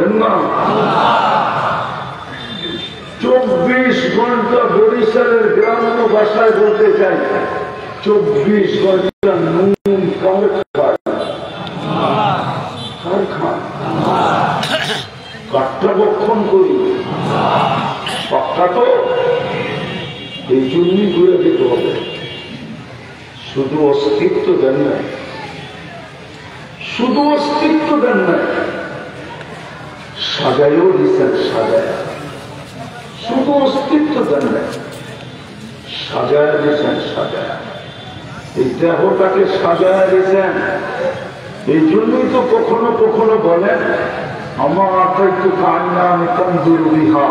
বলেন না। 24 ঘন্টা বরিশালের গ্রাম্য ভাষায় বলতে চাই, 24 ঘন্টা নুন কাঠবক্ষণ করি পাক্কা তো, এই জন্যই ঘুরে যেতে হবে। শুধু অস্তিত্ব দেন নাই, শুধু অস্তিত্ব দেন নাই, সাজায়ও দিচ্ছেন, সাজায়। শুধু অস্তিত্ব দেন নাই, সাজায় দিচ্ছেন, সাজায়। এই দেহটাকে সাজায় দিচ্ছেন। এই জন্যই তো কখনো কখনো বলেন আমার আতাইতু কান্না আমি তন্দুর বিহা,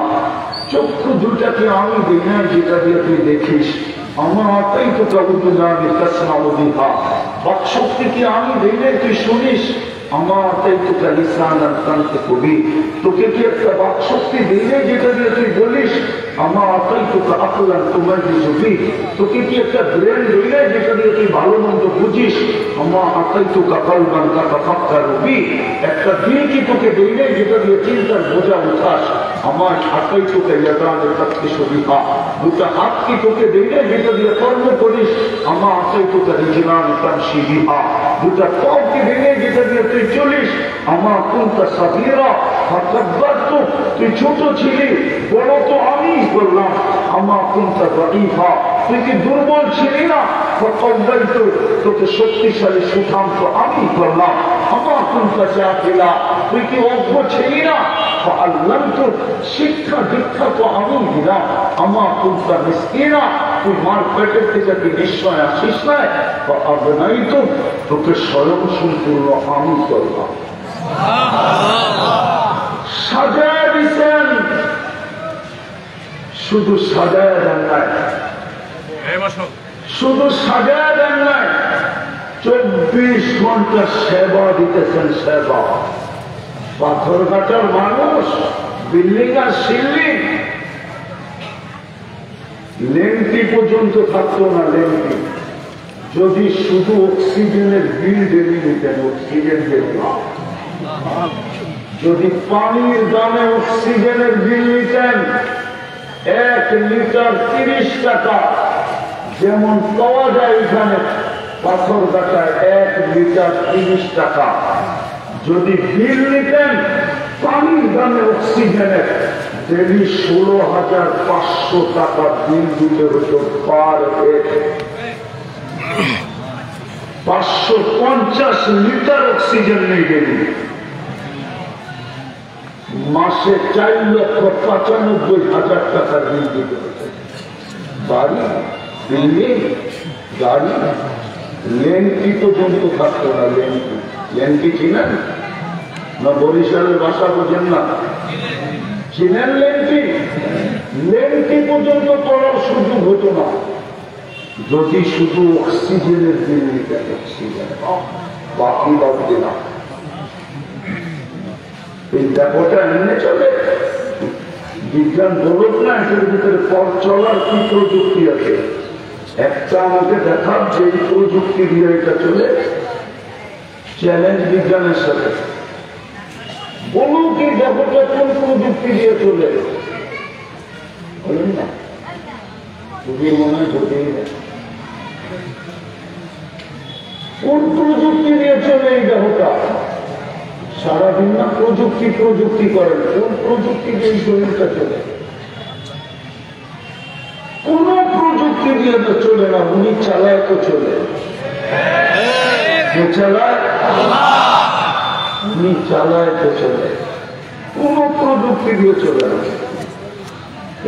চক্ষু দুটাকে আমি দিই না যেটা দিয়ে তুই দেখিস। আমার আতাইতু কাবুতু না আমি তাসমাউ বিহা, বাকশক্তিকে আমি দিই না তুই শুনিস। আমার আতাইতু কা লিসানান তানতিকু বি, তোকে কি একটা বাকশক্তি দিই না যেটা দিয়ে তুই বলিস। আমার আতাইতু কা আকলান তুমাইযু বি, তোকে কি একটা ব্রেন দিই না যেটা দিয়ে তুই ভালো মন্দ বুঝিস। আমার আতাইতু কা কলবান তাতাফাক্কারু বি, একটা দিল কি তোকে দিই না যেটা দিয়ে চিন্তার বোঝা উঠাস। আমার আতাইতু কা ইয়াদান তাফতিশু বিহা, দুটা হাত কি তোকে দিই না যেটা দিয়ে কর্ম করিস। আমার আতাইতু কা রিজলান তামশি বিহা, দুটা পাও কি দিই না যেটা দিয়ে তুই চলিস। আমার কুনতা সাগীরা ফাকাব্বারতু, তুই ছোট ছিলি, বড় তো আমি করলাম। আমার কুনতা দাঈফা, তুই কি দুর্বল ছিলি না, ফাকাব্বারতু, তোকে শক্তিশালী সুঠাম তো আমি করলাম। আমার কুনতা জাহিলা, তুই কি অজ্ঞ ছিলি না, ফাআল্লামতু, শিক্ষা দীক্ষা তো আমি দিলাম। আমার কুনতা মিসকিনা, তুই মার পেটের থেকে কি নিশ্চয় আসিস না, ফাআগনাইতু, তোকে স্বয়ং সম্পূর্ণ আমি করলাম। সাজায় দিচ্ছেন, শুধু সাজায় দেন নাই, শুধু সাজায় দেন নাই, 24 ঘন্টা সেবা দিতেছেন। সেবা পাথরঘাটার মানুষ বিল্ডিং আর সিল্ডিং, লেংটি পর্যন্ত থাকতো না। লেংটি যদি শুধু অক্সিজেনের বিল ডেলি নিতেন, অক্সিজেন দেব না। যদি পানির দামে অক্সিজেনের বিল নিতেন, 1 লিটার 30 টাকা, যেমন পাওয়া যায় এখানে পাথরঘাটায় 1 লিটার 30 টাকা। যদি বিল নিতেন পানির দামে অক্সিজেনের, ডেলি 16,500 টাকা বিল দিতে হতো পার হেড। 550 লিটার অক্সিজেন নেই গেলি, মাসে 4,95,000 টাকা বিল দিতে হতো। বাড়ি, বিল্ডিং, গাড়ি, লেনকি তো জন্তু থাকতো না। লেনকি, লেনকি চিনেন না? বরিশালের ভাষা বোঝেন না? চিনেন লেনকি? লেনকি পর্যন্ত পড়ার সুযোগ হতো না যদি শুধু অক্সিজেনের বিল নিতেন। অক্সিজেন বাকি বাদ দিলাম। এই ব্যাপারটা এমনি চলে। বিজ্ঞান বলুক না, এটার ভিতরে পথ চলার কি প্রযুক্তি আছে, একটা আমাকে দেখান যে এই প্রযুক্তি দিয়ে এটা চলে। চ্যালেঞ্জ বিজ্ঞানের সাথে বলুক এই ব্যাপারটা কোন প্রযুক্তি দিয়ে চলে। বলেন না, যদি মনে হয় কোন প্রযুক্তি দিয়ে চলে এই দেহটা। সারাদিন না প্রযুক্তি প্রযুক্তি করেন, কোন প্রযুক্তি দিয়ে এই শরীরটা চলে? কোন প্রযুক্তি দিয়ে তো চলে না, উনি চালায় তো চলে। চালায়, উনি চালায় তো চলে, কোন প্রযুক্তি দিয়ে চলে না।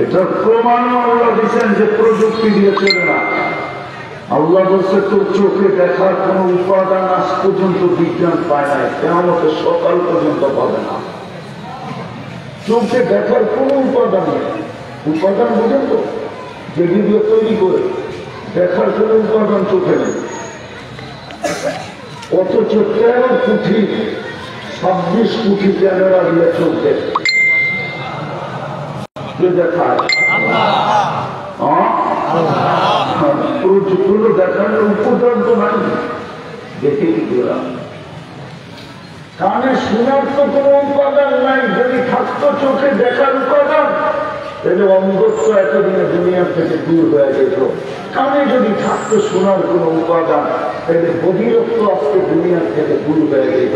এটার প্রমাণ আল্লাহ দিচ্ছেন যে প্রযুক্তি দিয়ে চলে না। আল্লাহ বলছে তোর চোখে দেখার কোন উপাদান আজ পর্যন্ত বিজ্ঞান পায় নাই, কেয়ামতে সকাল পর্যন্ত পাবে না। চোখে দেখার কোন উপাদান নেই। উপাদান বোঝেন তো, যেটি দিয়ে তৈরি করে দেখার কোন উপাদান চোখে নেই। অথচ 13 কোটি 26 কোটি ক্যামেরা দিয়ে চলছে দেখায়। প্রযুক্তি দেখানোর উপাদান তো নাই, দেখে কি করা। কানে শোনার তো কোনো উপাদান নাই, থাকতো চোখে দেখার উপাদান, তাহলে অন্ধত্ব এতদিনে দুনিয়ার থেকে দূর হয়ে যেত। কানে যদি থাকতো শোনার কোন উপাদান, তাহলে বধিরত্ব আজকে দুনিয়ার থেকে দূর হয়ে যেত।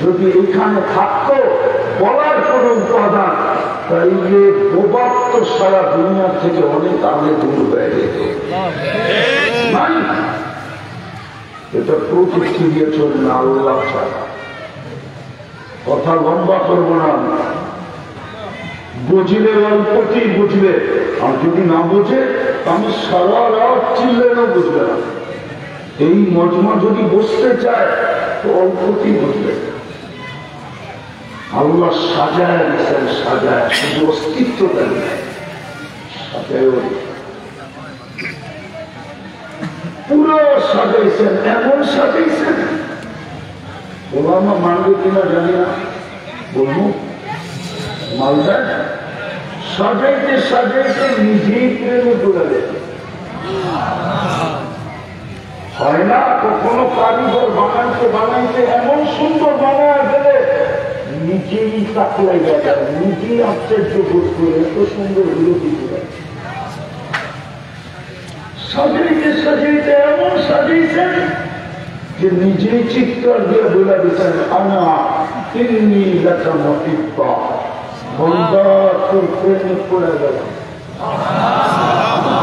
যদি এখানে থাকতো বলার কোন উপাদান, তাইলে বোবাত্ম সারা দুনিয়ার থেকে অনেক আগে দূর হয়ে যেত। নাই, এটা প্রযুক্তি দিয়ে চলবে না, আল্লাহ ছাড়া। কথা লম্বা করবো না, বুঝলে অল্পতেই বুঝবে, আর যদি না বুঝে আমি সারা রাত চিল্লেও বুঝবে না। এই মজমা যদি বসতে চায় তো অল্পতেই বুঝবে। আল্লাহ সাজায় দিয়েছেন, সাজায়, শুধু অস্তিত্ব দেন, সাজায় পুরো সাজাইছেন, এমন সাজাইছেন ওলামা মানবে কিনা জানি না, বলবো মালদা সাজাইতে সাজাইতে নিজেই প্রেমে পড়ে গেছে। হয় না কখনো কারিগর বানাইতে বানাইতে এমন সুন্দর বানায় গেলে নিজেই তাকলাই গেছে, নিজেই আশ্চর্য বোধ করে এত সুন্দর হলো কি করে। সাজাইতে সাজাইতে এমন সাজাইছেন যে নিজেই চিৎকার দিয়ে বলে দিচ্ছেন, আনা তিন্নি লেখা মতিব্বা, বন্ধা তোর প্রেমে পড়ে গেল।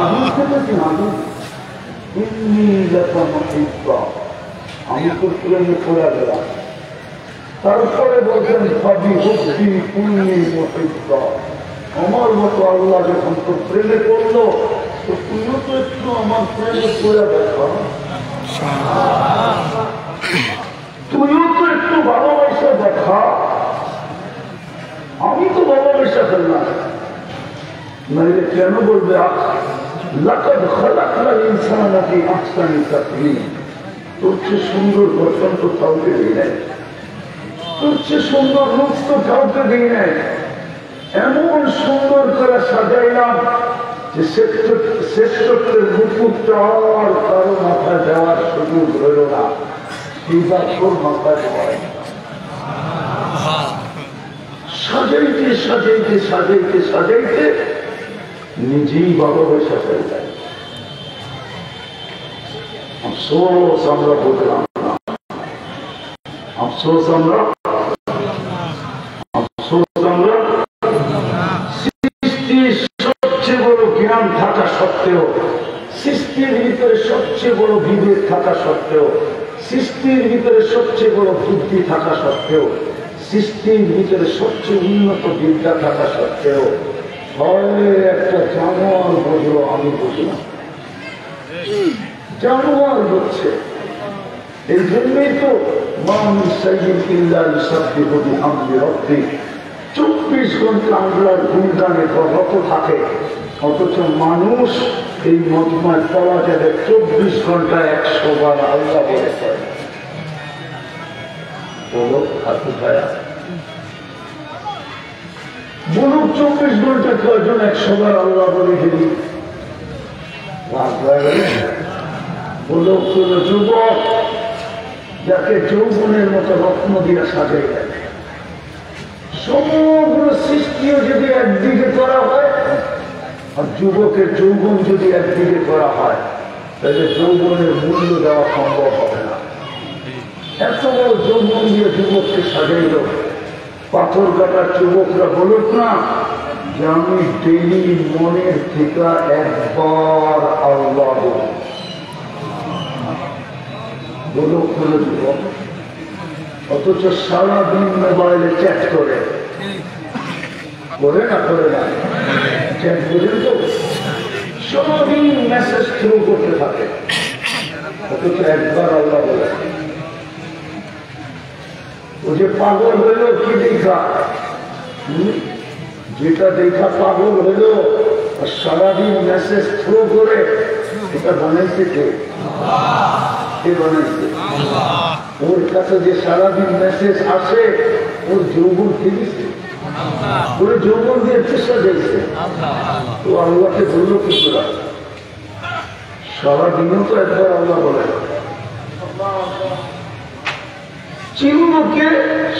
আমি খেতেছি, আমি তিন্নি লেখা মতিব্বা, আমি তোর প্রেমে পড়ে গেলাম। তারপরে বলছেন ভাবি ভক্তি পুণ্যি মতিব্বা, আমার মতো আল্লাহ যখন তোর প্রেমে পড়লো তো তুইও তো একটু আমার প্রেমে পড়ে দেখা, তুইও তো একটু ভালোবাসা দেখা। আমি তো ভালোবাসা ফেললাম, নাইলে কেন বলবে লাকাদ খালাকনাল ইনসানা ফি আহসানি তাকওয়িম, তোর চেয়ে সুন্দর গঠন তো কাউকে দিই নাই, তোর চেয়ে সুন্দর রূপ তো কাউকে দিই নাই। এমন সুন্দর করে সাজাইলাম যে শ্রেষ্ঠত্বের মুকুটটা আর কারো মাথায় দেওয়ার সুযোগ হইল না, এইবার তোর মাথায় হয়। সাজাইতে সাজাইতে সাজাইতে সাজাইতে নিজেই ভালোবাসা হয়ে যায়। আফসোস আমরা বুঝলাম না, আফসোস আমরা সবচেয়ে বড় জ্ঞান থাকা সত্ত্বেও, সৃষ্টির ভিতরে সবচেয়ে বড় বিবেক থাকা সত্ত্বেও, সৃষ্টির ভিতরে সবচেয়ে বড় বুদ্ধি থাকা সত্ত্বেও, সৃষ্টির ভিতরে সবচেয়ে উন্নত বিদ্যা থাকা সত্ত্বেও হয় একটা জানোয়ার বুঝলো, আমি বুঝলাম জানোয়ার হচ্ছে। এই জন্যই তো মানুষ 24 ঘন্টা আল্লাহর গুণগানে রত থাকে, অথচ মানুষ এই মজমায় পাওয়া যাবে 24 ঘন্টায় 100 বার আল্লাহ বলে করে। বলুক 24 ঘন্টা কয়জন 100 বার আল্লাহ বলে গেলি? বলুক কোন যুবক যাকে যৌবনের মতো রত্ন দিয়ে সাজাই দেয়, সমগ্র সৃষ্টিও যদি একদিকে করা হয় আর যুবকের যৌবন যদি একদিকে করা হয়, তাহলে যৌবনের মূল্য দেওয়া সম্ভব হবে না। এত বড় যৌবন দিয়ে যুবককে সাজাইল, পাথর কাটার যুবকরা বলুক না যে আমি ডেলি মনের থেকে একবার আল্লাহ বলুক কোন যুবক। অথচ সারাদিন মোবাইলে চ্যাট করে না, করে না চ্যাট করেন তো, সারাদিন মেসেজ থ্রু করতে থাকে, অথচ একবার আল্লাহ বলে। ও যে পাগল হইল কি দেখা, যেটা দেখা পাগল হইল আর সারাদিন মেসেজ থ্রু করে, এটা বানাইছে কে? বানাইছে ওর কাছে যে সারাদিন মেসেজ আসে, ওর যৌবন ফিরেছে, ওর যৌবন দিয়ে চেষ্টা দিয়েছে। তো আল্লাহকে বললো কি করে? সারাদিনও তো একবার আল্লাহ বলে। চিহ্নকে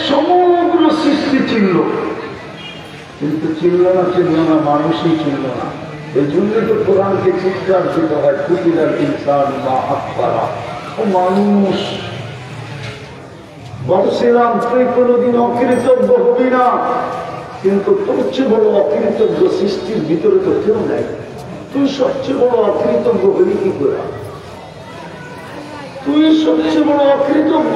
সমগ্র সৃষ্টি চিহ্ন, কিন্তু চিনল না, মানুষই চিনল না। এই জন্য তো কোরআনকে চিৎকার দিতে হয়, কুতিলাল ইনসান মা আকফারা। ও মানুষ, বলছিলাম তুই কোনদিন অকৃতজ্ঞ হবি না, কিন্তু তোর চেয়ে বড় অকৃতজ্ঞ সৃষ্টির ভিতরে তো কেউ নাই। তুই সবচেয়ে বড় অকৃতজ্ঞ হলি কি করে? তুই সবচেয়ে বড় অকৃতজ্ঞ,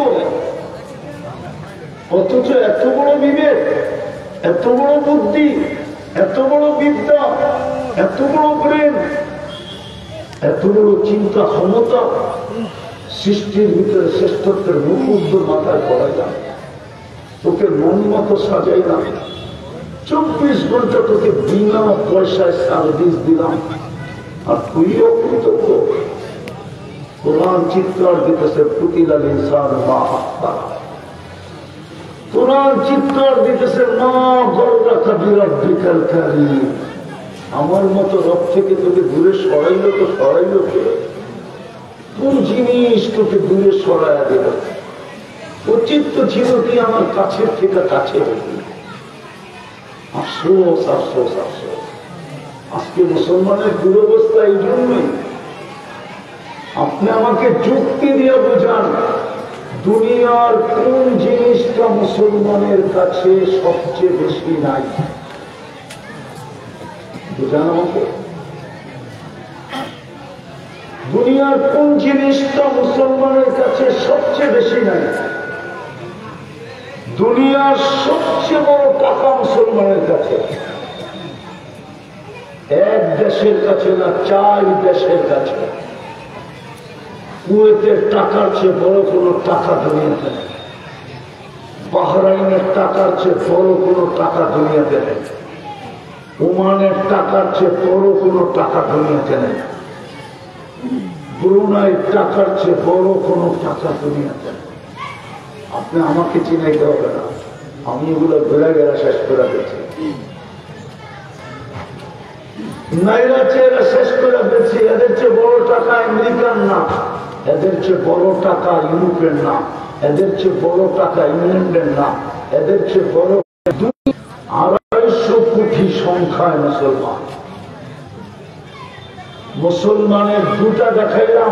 অথচ এত বড় বিবেক, এত বড় বুদ্ধি, এত বড় বিদ্যা, এত বড় ব্রেন, এত বড় চিন্তা ক্ষমতা, সৃষ্টির ভিতরে শ্রেষ্ঠত্বের মুখ মাথায় পড়া যায়। তোকে মন মতো সাজাই না, 24 ঘন্টা তোকে বিনা পয়সায় সার্ভিস দিলাম, আর তুই অকৃতজ্ঞ। কোরআন চিৎকার দিতেছে কুতিলাল ইনসান মা আকফারা। কোরআন চিৎকার দিতেছে মা গররাকা বিরাব্বিকাল কারীম। আমার মতো রব থেকে তোকে দূরে সরাইল তো সরাইল কে? কোন জিনিস তোকে দূরে সরাইয়া দিল? উচিত তো ছিল কি আমার কাছের থেকে কাছে হইল। আফসোস আফসোস আফসোস, আজকে মুসলমানের দুরবস্থা এই জন্যই। আপনি আমাকে যুক্তি দিয়ে বোঝান, দুনিয়ার কোন জিনিসটা মুসলমানের কাছে সবচেয়ে বেশি নাই? বুঝান আমাকে, দুনিয়ার কোন জিনিসটা মুসলমানের কাছে সবচেয়ে বেশি নাই? দুনিয়ার সবচেয়ে বড় টাকা মুসলমানের কাছে। এক দেশের কাছে না, 4 দেশের কাছে। কুয়েতের টাকার চেয়ে বড় কোন টাকা দুনিয়াতে নেই। বাহরাইনের টাকার চেয়ে বড় কোন টাকা দুনিয়াতে নেই। ওমানের টাকার চেয়ে বড় কোন টাকা দুনিয়াতে নেই। ব্রুনাইয়ের টাকার চেয়ে বড় কোন টাকা দুনিয়াতে নেই। আপনি আমাকে চিনাইতে হবে না, আমি এগুলো ঘুরে গেরা শেষ করে দিয়েছি। নাইরা চেয়ে শেষ করে দিয়েছি। এদের চেয়ে বড় টাকা আমেরিকান না, এদের চেয়ে বড় টাকা ইউরোপের না, এদের চেয়ে বড় টাকা ইংল্যান্ডের না, এদের চেয়ে বড় 250 কোটি সংখ্যায় মুসলমান। মুসলমানের দুটা দেখাইলাম,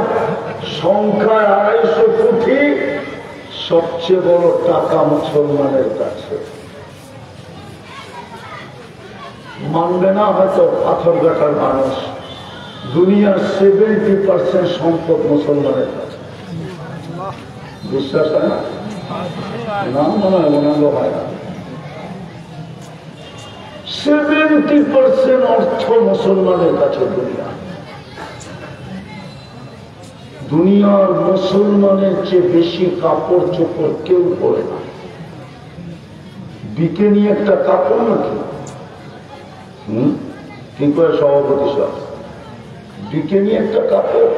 সংখ্যায় 250 কোটি। সবচেয়ে বড় টাকা মুসলমানের কাছে। মানবে না হয়তো পাথরঘাটার মানুষ, দুনিয়ার 70% সম্পদ মুসলমানের কাছে। বিশ্বাস হয় না? না মনে হয়, মনে হয় না। 70% অর্থ মুসলমানের কাছে। দুনিয়ার মুসলমানের চেয়ে বেশি কাপড় চোপড় কেউ পরে না। বিকেনি একটা কাপড় নাকি? কি করে সভাপতি সব বিকেনি একটা কাপড়?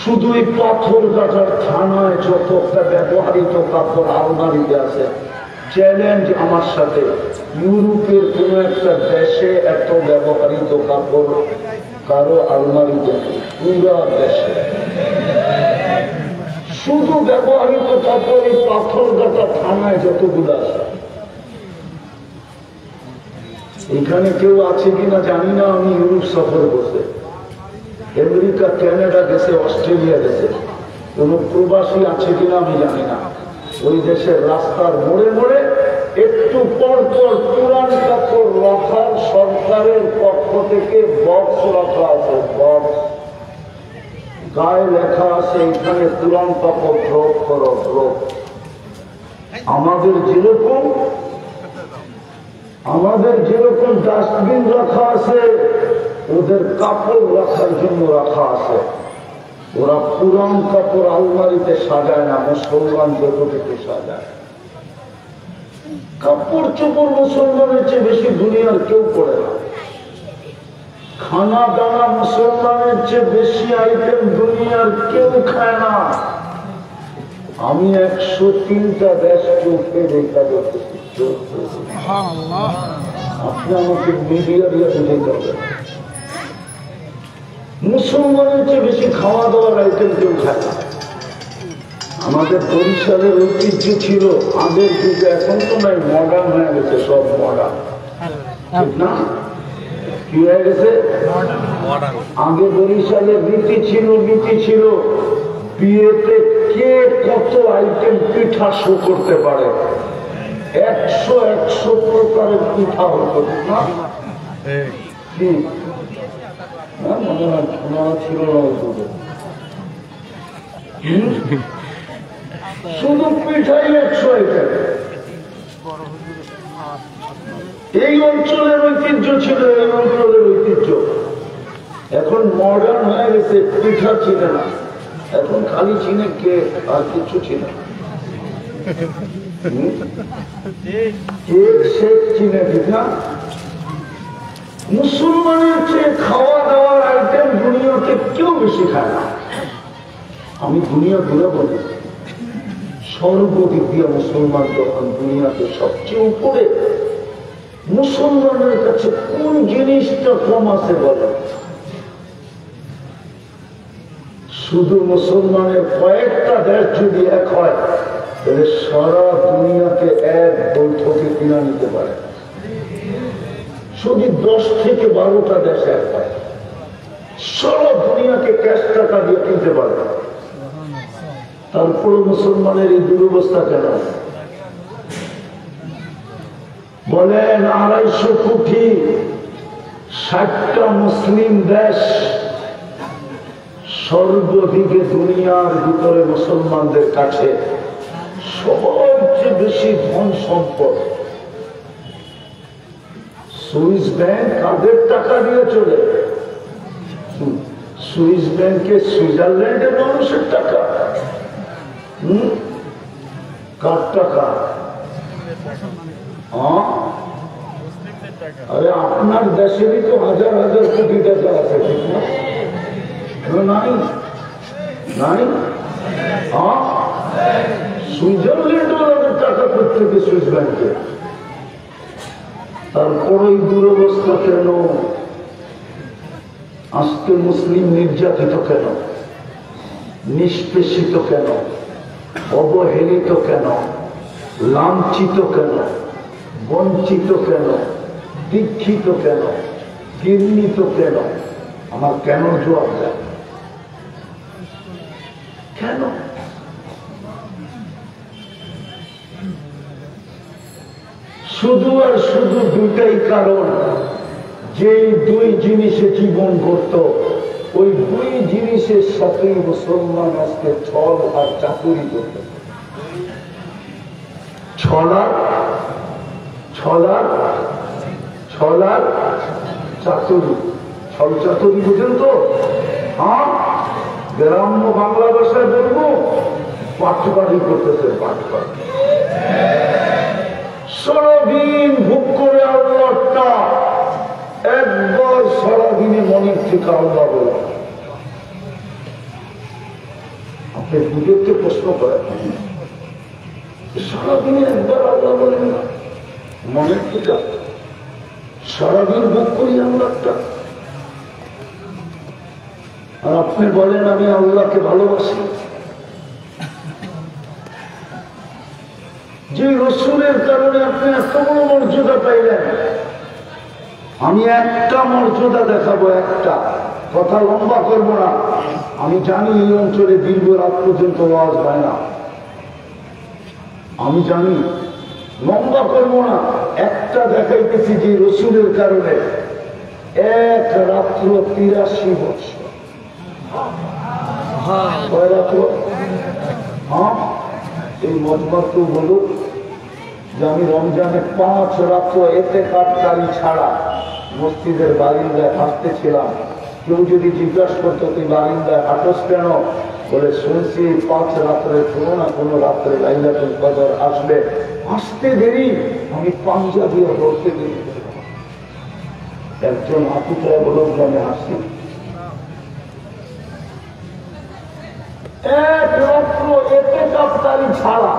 শুধু এই পাথরঘাটার থানায় যত একটা ব্যবহৃত কাপড় আলমারিতে আছে। চ্যালেঞ্জ আমার সাথে, ইউরোপের কোন একটা দেশে এত ব্যবহৃত কাপড় কারো আলমারিতে নেই। পুরা দেশে শুধু ব্যবহৃত কাপড় এই পাথরঘাটা থানায় যতগুলো আছে। এখানে কেউ আছে কিনা জানি না। আমি ইউরোপ সফর করতে, আমেরিকা, কানাডা গেছে, অস্ট্রেলিয়া গেছে। কোন প্রবাসী আছে কিনা আমি জানি না। ওই দেশের রাস্তার মোড়ে মোড়ে একটু পর পর পুরান কাপড় রাখার সরকারের পক্ষ থেকে বক্স রাখা আছে। বক্স গায়ে লেখা আছে এখানে পুরান কাপড় ড্রপ করো, ড্রপ। আমাদের যেরকম ডাস্টবিন রাখা আছে, ওদের কাপড় রাখার জন্য রাখা আছে। ওরা পুরান কাপড় আলমারিতে সাজায় না, মুসলমান যতটুকু সাজায়। কাপড় চোপড় মুসলমানের চেয়ে বেশি দুনিয়ার কেউ পড়ে না। খানা দানা মুসলমানের চেয়ে বেশি আইটেম দুনিয়ার কেউ খায় না। আমি 103টা দেশ চোখে দেখা করতেছি। আপনি আমাকে মিডিয়া দিয়ে বুঝাইতে হবে। মুসলমানের চেয়ে বেশি খাওয়া দাওয়ার আইটেম কেউ খায় না। আমাদের বরিশালের ঐতিহ্য ছিল আগের যুগে, এখন তো নাই, মডার্ন হয়ে গেছে, সব মডার্ন, ঠিক না? কি হয়ে গেছে? আগে বরিশালের নীতি ছিল বিয়েতে কে কত আইটেম পিঠা শো করতে পারে, 100 প্রকারের পিঠা হতো না? কি মনে হয় ছিল না শুধু পিঠাই 100 আইটেম। এই অঞ্চলের ঐতিহ্য ছিল, এই অঞ্চলের ঐতিহ্য। এখন মডার্ন হয়ে গেছে, পিঠা চিনে না, এখন খালি চিনে কে, আর কিছু চিনে না। কেক শেক চিনে পিঠা। মুসলমানের চেয়ে খাওয়া দাওয়ার আইটেম দুনিয়াতে কেউ বেশি খায় না। আমি দুনিয়া ঘুরে বলি, সর্বদিক দিয়ে মুসলমান যখন দুনিয়াতে সবচেয়ে উপরে, মুসলমানের কাছে কোন জিনিসটা কম আছে বলে? শুধু মুসলমানের কয়েকটা দেশ যদি এক হয়, তাহলে সারা দুনিয়াকে এক বৈঠকে কিনা নিতে পারে। শুধু 10 থেকে 12টা দেশ এক হয়, সারা দুনিয়াকে ক্যাশ টাকা দিয়ে কিনতে পারে। তারপরে মুসলমানের এই দুরবস্থা কেন? বলেন 250 কোটি 60টা মুসলিম দেশ, সর্বদিকে দুনিয়ার ভিতরে মুসলমানদের কাছে সবচেয়ে বেশি ধন সম্পদ। সুইস ব্যাংক কাদের টাকা দিয়ে চলে? সুইস ব্যাংকে সুইজারল্যান্ডের মানুষের টাকা। কার টাকা? আরে আপনার দেশেরই তো হাজার হাজার কোটি টাকা আছে, ঠিক না? নাই নাই, সুইজারল্যান্ডের টাকা প্রত্যেকে সুইস ব্যাংকে। তারপরে দুরবস্থা কেন? আজকে মুসলিম নির্যাতিত কেন, নিষ্পেষিত কেন, অবহেলিত কেন, লাঞ্ছিত কেন, বঞ্চিত কেন, দীক্ষিত কেন, ঘৃণিত কেন? আমার কেন জবাব দেয়? কেন? শুধু আর শুধু দুইটাই কারণ, যে দুই জিনিসে জীবন করত, ওই দুই জিনিসের সাথে মুসলমান আজকে ছল আর চাতুরি করত। ছলার চাতুরি, ছল চাতুরি বুঝেন তো? হ্যাঁ, গ্রাম্য বাংলা ভাষায় বলবো, পাটবাড়ি করতেছে, পাটবাড়ি। সারাদিন ভোগ করে আল্লাহটা, একবার সারাদিনে মনের থেকে আল্লাহ বলে। আপনি বুঝতে প্রশ্ন করেন, সারাদিনে একবার আল্লাহ বলেন না, মনের থেকে সারাদিন ভোগ করি আল্লাহটা। আর আপনি বলেন আমি আল্লাহকে ভালোবাসি। যে রসুলের কারণে আপনি এত বড় মর্যাদা পাইলেন, আমি একটা মর্যাদা দেখাবো, একটা কথা লম্বা করবো না। আমি জানি এই অঞ্চলে দীর্ঘ রাত পর্যন্ত আওয়াজ হয় না, আমি জানি, লম্বা করবো না। একটা দেখাইতেছি যে রসুলের কারণে এক রাত্র 83 বছর। কয় রাত্র? হ্যাঁ, এই মতবাদ তো বলুক যে আমি রমজানে 5 রাত্র এতে কাটকারি ছাড়া মসজিদের বারিন্দায় হাঁটতেছিলাম। কেউ যদি জিজ্ঞাসা করতো তুই বারিন্দায় হাঁটস কেন, বলে শুনছি 5 রাত্রে কোনো না কোনো রাত্রে লাইলাতুল কদর আসবে, আসতে দেরি, আমি পাঞ্জাবি ধরতে দেরি। একজন হাতুটায় বলল আমি আসি, এক রাত্র এতে কাটকারি ছাড়া,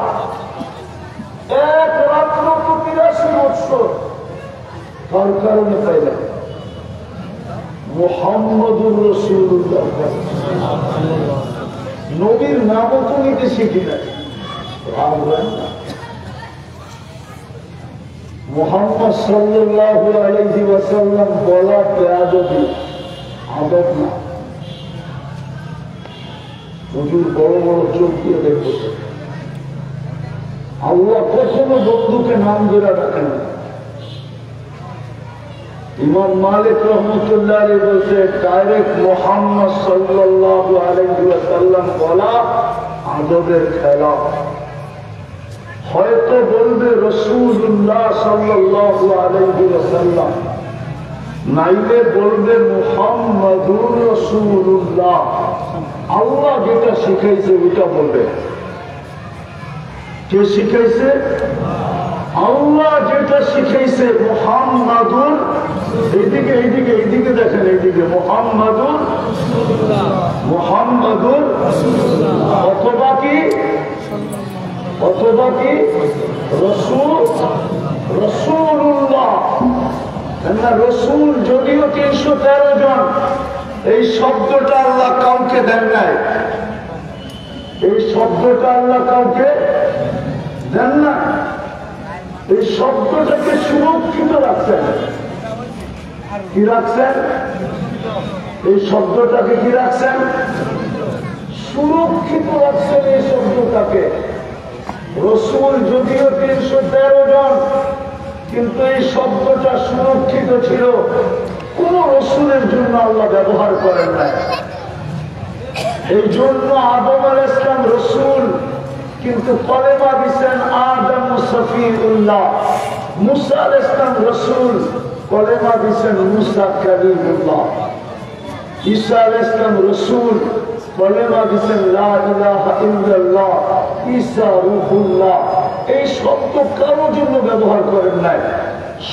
এক রাত্র তো 83 বছর। তার কারণে পাইলেন মুহাম্মদুর রাসূলুল্লাহ। নবীর নামও তো নিতে শিখি নাই। মুহাম্মদ সাল্লাল্লাহু আলাইহি ওয়াসাল্লাম বলা বেয়াদবি, আদব না। হুজুর বড় বড় চোখ দিয়ে দেখতেছে। আল্লাহ কখনো বন্ধুকে নাম ধরে রাখেন না। ইমাম মালিক রহমতুল্লাহ আলাইহি বলছে ডাইরেক্ট মুহাম্মদ সাল্লাল্লাহু আলাইহি ওয়াসাল্লাম বলা আদবের খেলা। হয়তো বলবে রাসূলুল্লাহ সাল্লাল্লাহু আলাইহি ওয়াসাল্লাম, নাইলে বলবে মুহাম্মাদুর রাসূলুল্লাহ। আল্লাহ যেটা শিখাইছে ওটা বলবে। কে শিখাইছে? আল্লাহ যেটা শিখাইছে মুহাম্মাদুর, এইদিকে এইদিকে এইদিকে দেখেন, এইদিকে মুহাম্মাদুর মুহাম্মাদুর অথবা কি রাসূলুল্লাহ। রসুল যদিও 313 জন, এই শব্দটা আল্লাহ কাউকে দেন নাই। এই শব্দটা আল্লাহ কাউকে দেন না। এই শব্দটাকে সুরক্ষিত রাখছেন। কি রাখছেন? এই শব্দটাকে কি রাখছেন? সুরক্ষিত রাখছেন এই শব্দটাকে। রসুল যদিও 313 জন, কিন্তু এই শব্দটা সুরক্ষিত ছিল। কোন রসুলের জন্য আল্লাহ ব্যবহার করেন না। এই জন্য আদম আলাইহিস সালাম রসুল, কিন্তু কলেমা দিচ্ছেন আদম সফিউল্লাহ। মুসা আলাইহিস সালাম রসুল, কলেমা দিচ্ছেন মুসা কালিমুল্লাহ। ঈসা আলাইহিস সালাম রসুল, কলেমা দিচ্ছেন লা ইলাহা ইল্লাল্লাহ, ঈসা রূহুল্লাহ। এই শব্দ কারোর জন্য ব্যবহার করেন নাই,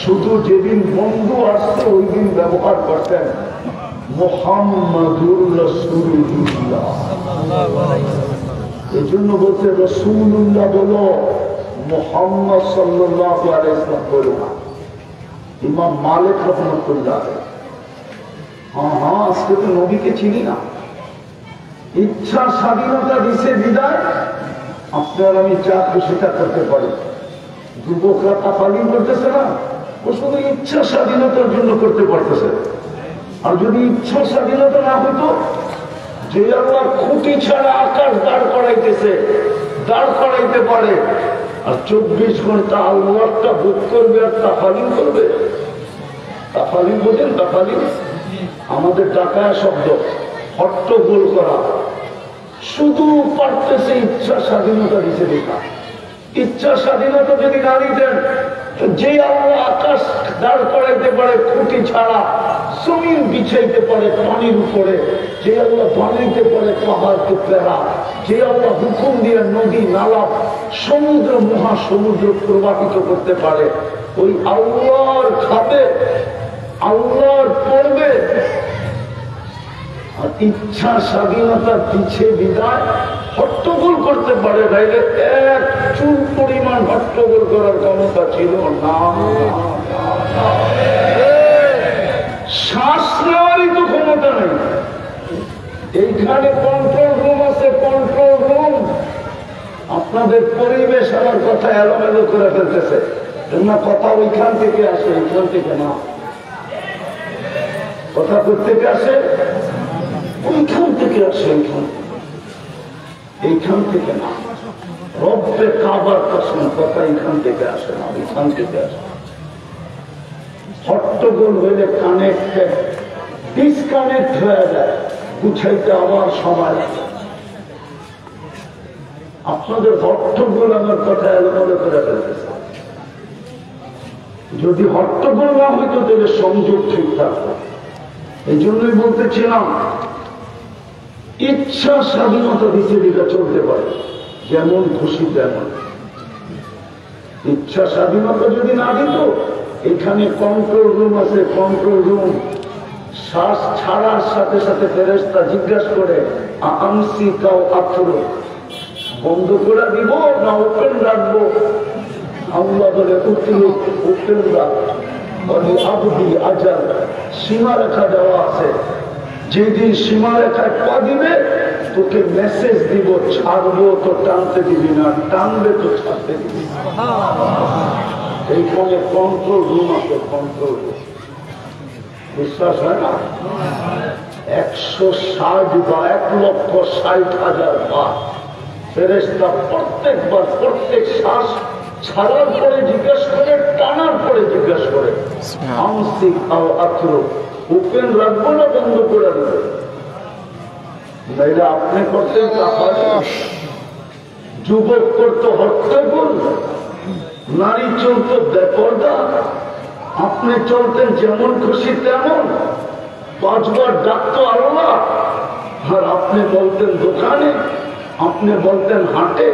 শুধু যেদিন বন্ধু আসছে ওই দিন ব্যবহার করতেন মুহাম্মাদুর রাসূলুল্লাহ। এই জন্য বলতে রাসূলুল্লাহ বলো, মুহাম্মদ সাল্লাল্লাহু আলাইহি ওয়াসাল্লাম বলো না। ইমাম মালিক রহমতুল্লাহ, হ্যাঁ আজকে তো নবীকে চিনি না। ইচ্ছা স্বাধীনতা দিছে বিদায় আপনার আমি যা খুশিটা করতে পারি। যুবকরা তাফালিং করতেছে না, ও শুধু ইচ্ছা স্বাধীনতার জন্য করতে পারতেছে। আর যদি ইচ্ছা স্বাধীনতা না হতো, যে আল্লাহ খুঁটি ছাড়া আকাশ দাঁড় করাইতেছে, দাঁড় করাইতে পারে, আর 24 ঘন্টা আল্লাহটা বুক করবে আর তাফালিং করবে। তাফালিং বোঝেন? তাফালিং আমাদের টাকায় শব্দ, হট্টগোল করা। শুধু পারতেছে ইচ্ছা স্বাধীনতা দিতে দেখা। ইচ্ছা স্বাধীনতা যদি না দিতেন, যে আল্লাহ আকাশ দাঁড় করাইতে পারে খুঁটি ছাড়া, জমিন বিছাইতে পারে পানির উপরে, যে আল্লাহ বানাইতে পারে পাহাড়কে প্যারা, যে আল্লাহ হুকুম দিয়ে নদী নালা সমুদ্র মহাসমুদ্র প্রবাহিত করতে পারে, ওই আল্লাহর খাবে, আল্লাহর পড়বে। আর ইচ্ছা স্বাধীনতা পিছিয়ে বিদায় হট্টগোল করতে পারে, তাইলে এক চুল পরিমাণ হট্টগোল করার ক্ষমতা ছিল না। শ্বাস নেওয়ারই তো ক্ষমতা নেই। এইখানে কন্ট্রোল রুম আছে, কন্ট্রোল রুম। আপনাদের পরিবেশ আমার কথা এলোমেলো করে ফেলতেছে না। কথা ওইখান থেকে আসে, এইখান থেকে না। কথা কোথেকে আসে? ওইখান থেকে আসে, এইখান থেকে না। রব্বে কাবার কসম, কথা এইখান থেকে আসে না, ওইখান থেকে আসে। হট্টগোল হইলে কানেক্টেড ডিসকানেক্ট হয়ে যায়, গুছাইতে আবার সময় লাগে। আপনাদের হট্টগোল আমার কথা এলোমেলো করে ফেলতেছে। যদি হট্টগোল না হইতো তাহলে সংযোগ ঠিক থাকতো। এই জন্যই বলতেছিলাম, ইচ্ছা স্বাধীনতা দিতে দিতে চলতে পারে, যেমন খুশি তেমন। ইচ্ছা স্বাধীনতা যদি না দিত, এখানে কন্ট্রোল রুম আছে, কন্ট্রোল রুম। শ্বাস ছাড়ার সাথে সাথে ফেরেশতা জিজ্ঞাসা করে, আমসি কাও আথরো, বন্ধ করে দিব না ওপেন রাখবো? আল্লাহ বলে ওপেন রাখ। আবদি আজাল, সীমারেখা দেওয়া আছে। যেদিন সীমারেখায় পা দিবে তোকে মেসেজ দিব, ছাড়বো তো টানতে দিবি না, টানবে তো ছাড়তে দিবি না। এইখানে কন্ট্রোল রুম আছে, কন্ট্রোল রুম। বিশ্বাস হয় না? 160 বা 1,60,000 বার ফেরেশতা প্রত্যেকবার প্রত্যেক শ্বাস ছাড়ার পরে জিজ্ঞেস করে, টানার পরে জিজ্ঞেস করে, আমসিক আও আত্র, ওপেন রাখবো না বন্ধ করে দেবো? মেয়েরা আপনি করতেন তাহলে, যুবক করতো হট্টগোল, নারী চলতো বেপরদা, আপনি চলতেন যেমন খুশি তেমন, 5 বার ডাকতো আল্লাহ, আর আপনি বলতেন দোকানে, আপনি বলতেন হাটে,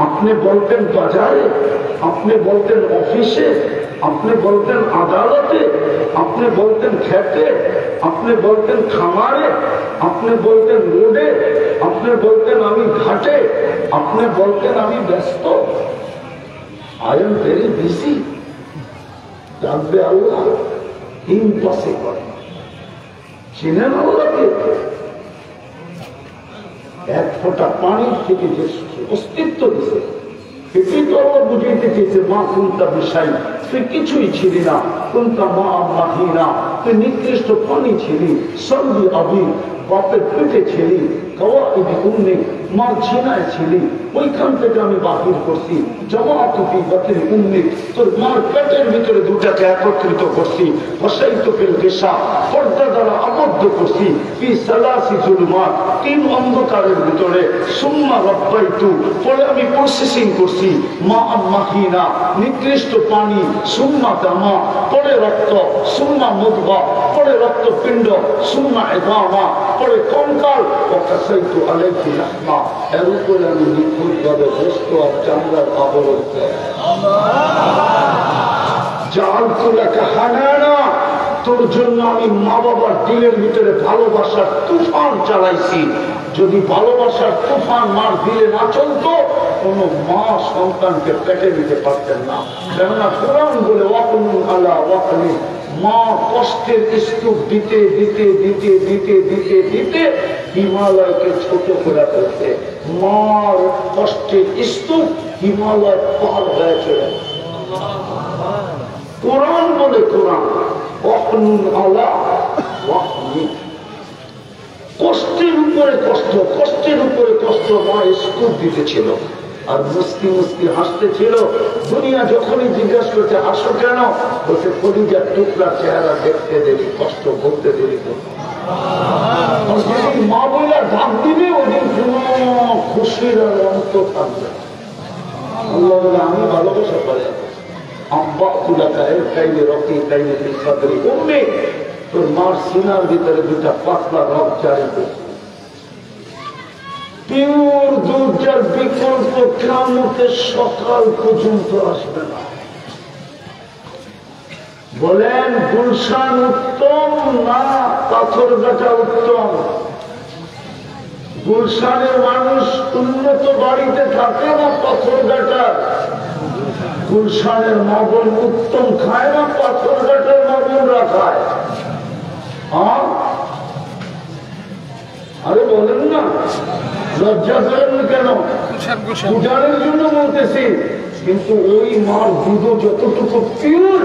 আপনি বলতেন বাজারে, আপনি বলতেন অফিসে, আপনি বলতেন আদালতে, আপনি বলতেন খেতে, আপনি বলতেন খামারে, আপনি বলতেন রোডে, আপনি বলতেন আমি ঘাটে, আপনি বলতেন আমি ব্যস্ত। I am very busy. ডাকবে আল্লাহ, ইম্পসিবল। চিনেন আল্লাহকে? এক ফোঁটা পানির থেকে যে অস্তিত্ব দিছে, এটি তো আল্লাহ বুঝাইতে চেয়েছে, মা কুন্তা বিষয়, তুই কিছুই ছিলি না, কুন্তা মা মাহিনা, তুই নিকৃষ্ট পানি ছিলি, সর্বি আবি, বাপের পেটে ছিলি, খাওয়া ইদি উন্নে, মার ছিনায় ছিলি, ওইখান থেকে আমি বাহির করছি, জমা তুপি বাতিল উন্নে, তোর মার পেটের ভিতরে দুটাকে একত্রিত করছি, বসাই তোপের গেসা, পর্দা দ্বারা আবদ্ধ করছি, কি সালাসি জুলমাত, 3 অন্ধকারের ভিতরে, সুম্মা রব্বাইতু, পরে আমি প্রসেসিং করছি, মা মাহিনা, নিকৃষ্ট পানি, সুম্মা দামা, পরে রক্ত, সুম্মা মুদগা, পরে রক্তপিণ্ড, সুম্মা ইদামা, পরে কঙ্কাল, ওয়াকাসাইতু আলাইহি লাহমা, এর উপরে আমি নিখুঁতভাবে গোশত আর চামড়ার আবরণ দেই। জাআলতু লাকা হানানা, তোর জন্য আমি মা বাবার দিলের ভিতরে ভালোবাসার তুফান চালাইছি। যদি ভালোবাসার তুফান মার দিলে না চলতো, কোন মা সন্তানকে পেটে দিতে পারতেন না। কেননা কোরআন বলে ওয়াকুনু আলা ওয়াকনি, মা কষ্টের স্তূপ দিতে দিতে দিতে দিতে দিতে দিতে হিমালয়কে ছোট করে ফেলতে, মার কষ্টের স্তূপ হিমালয় পার হয়ে চলে। কোরআন বলে, কোরআন ওয়াকুনু আলা ওয়াকনি, কষ্টের উপরে কষ্ট, কষ্টের উপরে কষ্ট মা স্তূপ দিতেছিল, আর মুস্কি মুস্কি হাসতে ছিল। দুনিয়া যখনই জিজ্ঞাসা করছে হাসো কেন, বলছে কলিজার টুকরা চেহারা দেখতে দেরি, কষ্ট করতে দেরি। মা বলে ডাক দিবে, ওদিন কোন খুশির অন্ত থাকবে। আল্লাহ বলে আমি ভালোবাসা পাই, আব্বা তুলা কাহের কাইলে রকি কাইলে সাদরি উম্মে, তোর মার সিনার ভিতরে 2টা পাতলা রক জারি করছে। পিওর দুধ যার বিকল্প কিয়ামতের সকাল পর্যন্ত আসবে না। বলেন গুলশান উত্তম না পাথরঘাটা উত্তম? গুলশানের মানুষ উন্নত বাড়িতে থাকে না পাথরঘাটা? গুলশানের মগন উত্তম খায় না পাথরঘাটার মগনরা খায়? আরে বলেন না, লজ্জা করেন কেন? পূজারের জন্য বলতেছি, কিন্তু ওই মার দুধ যতটুকু পিওর,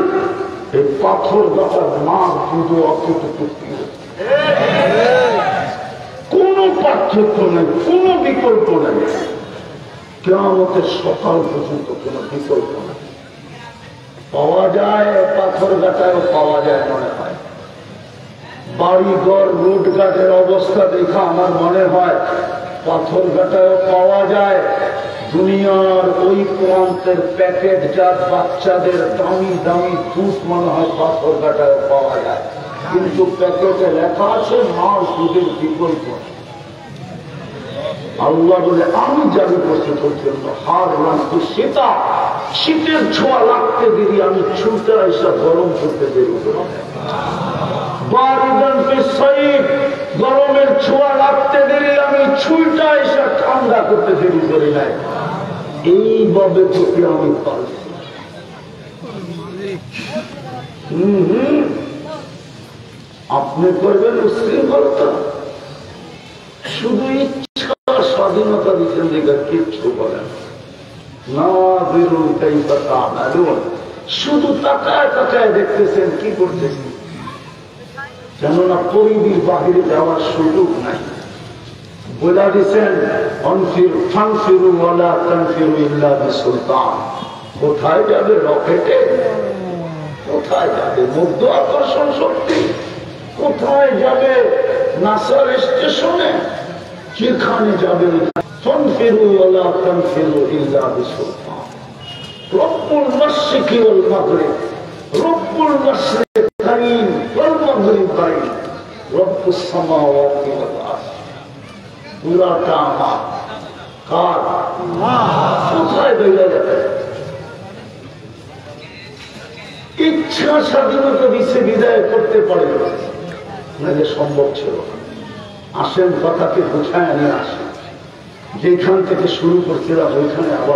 এই পাথর গাটার মার দুধ অতটুকু পিওর। কোন পার্থক্য নেই, কোন বিকল্প নেই। কিয়ামতের সকাল পর্যন্ত কোন বিকল্প নেই। পাওয়া যায় পাথর গাটায়, পাওয়া যায় মনে হয়। বাড়িঘর রোডঘাটের অবস্থা দেখা আমার মনে হয় পাথরঘাটায় পাওয়া যায়। দুনিয়ার ওই প্রান্তের প্যাকেটজাত বাচ্চাদের দামি দামি দুধ মনে হয় পাথরঘাটায় পাওয়া যায়, কিন্তু প্যাকেটে লেখা আছে মার দুধের বিকল্প। আল্লাহ বলে আমি জারি করছি তোর জন্য হার রাখতে, শীতা শীতের ছোঁয়া লাগতে দেরি, আমি ছুটে এসে গরম করতে দেরি করব। গরমের ছোঁয়া লাগতে দেরি, আমি ছুঁটা এসে ঠান্ডা করতে দেরি করি নাই। এইভাবে তোকে আমি পারছি। আপনি করবেন উশৃঙ্খলতা, শুধু ইচ্ছা বিজ্ঞানীরা কিচ্ছু বলেন না। শুধু তাকায় তাকায় দেখতেছেন কি করতেছেন, কেননা পরিধির বাহিরে যাওয়ার সুযোগ নাই। বলে দিচ্ছেন কোথায় যাবে রকেটে, কোথায় যাবে মধ্য আকর্ষণ শক্তি, কোথায় যাবে নাসার স্টেশনে, যেখানে যাবে ফানফিরু ওয়ালা তানফিরু ইল্লা বিসুলতান। রব্বুল মাশরিকি ওয়াল মাগরিব, রব্বুল মাশরিকাইন ওয়াল মাগরিবাইন, রব্বুস সামাওয়াতি ওয়াল আরদ। পুরাটা আমার কার? কোথায় বেরিয়ে যাবে? ইচ্ছা স্বাধীনতা দিচ্ছে বিদায় করতে পারে নাহলে সম্ভব ছিল। আসেন কথাকে গুছায় নিয়ে আসেন, যেখান থেকে শুরু করছিলাম ওইখানে আবার